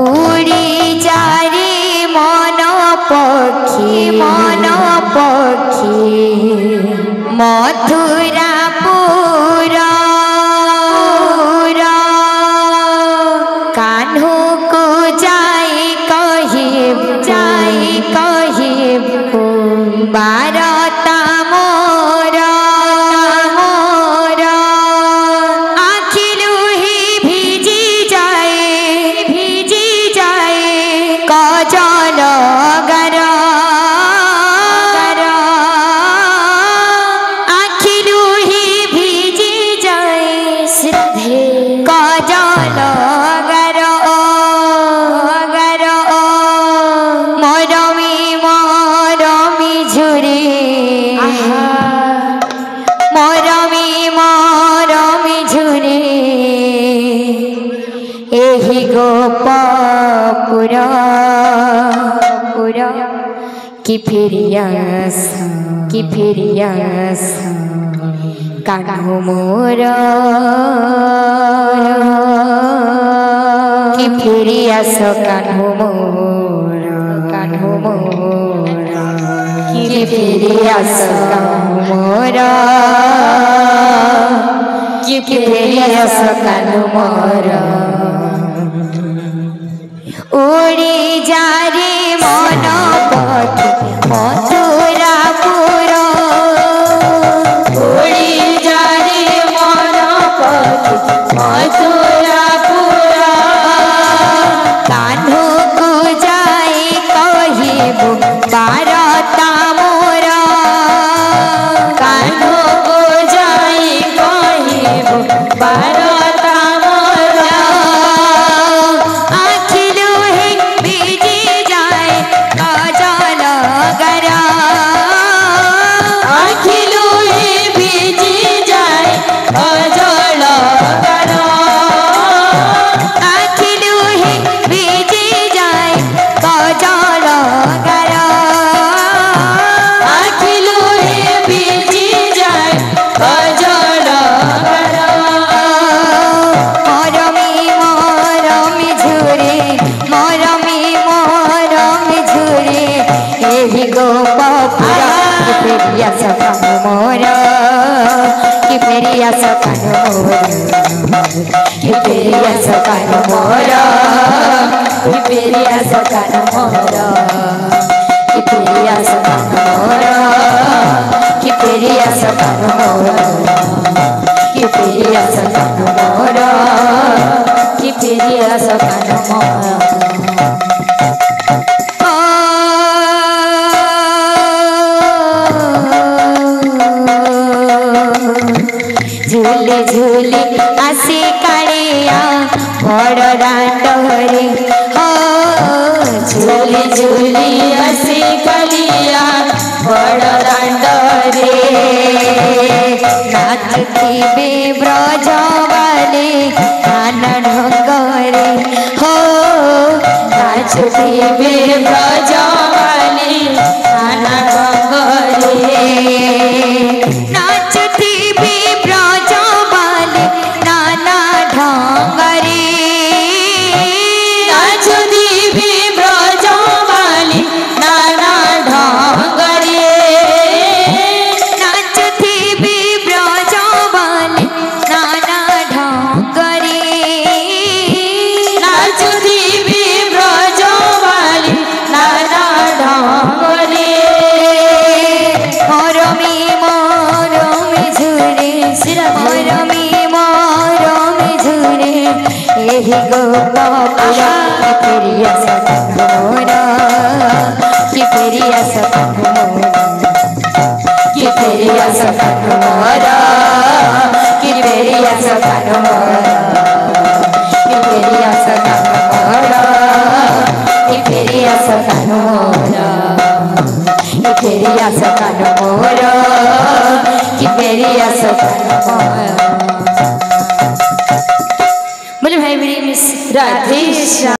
उड़ी जारी मन पक्षी मथुरापुर कान्हू को जाई कहिब बारता मोर आखिलू ही भिजी जाए कजल गर आखिलू ही भिजी जाए कजल गोपपुर की फिरियास कान्हू मोर की फिरियास कान्हू मोर की फिरियास कान्हू मोर की फिरियास कान्हू मोर उड़ी जारी मन पक्षी मथुरापुर उड़ी जारी मन पक्षी मथुरापुर कान्हू को जाई कहिबु बारता मोर कान्हू को जाई कहिबु बारता मोर मोर की फिरियास कान्हू मोर की फिरियास कान्हू मोर की फिरियास कान्हू मोर की फिरियास कान्हू मोर की फिरियास कान्हू मोर की फिरियास कान्हू मोर की फिरियास कान्हू मोर झूली झूली आसी कालिया बड़ दांडरे हो झूली झूली आसी कालिया बड़ दांडरे नाचुथिबे ब्रजबाले नाना ढंगरे हो नाचुथिबे ब्रजबाले नाना ढंगरे नाचुथिबे ब्रजबाले नाना ढंगरे नाचुथिबे ब्रजबाले नाना ढंगरे नाचुथिबे ब्रजबाले नाना ढंगरे नाचुथिबे ब्रजबाले नाना ढंगरे मरमी झुरे यही गोपपुर फिरियास कान्हू मोर की फिरियास कान्हू मोर की फिरियास कान्हू मोर की फिरियास कान्हू मोर की फिरियास कान्हू मोर की फिरियास कान्हू मोर की फिरियास कान्हू मोर की फिरियास कान्हू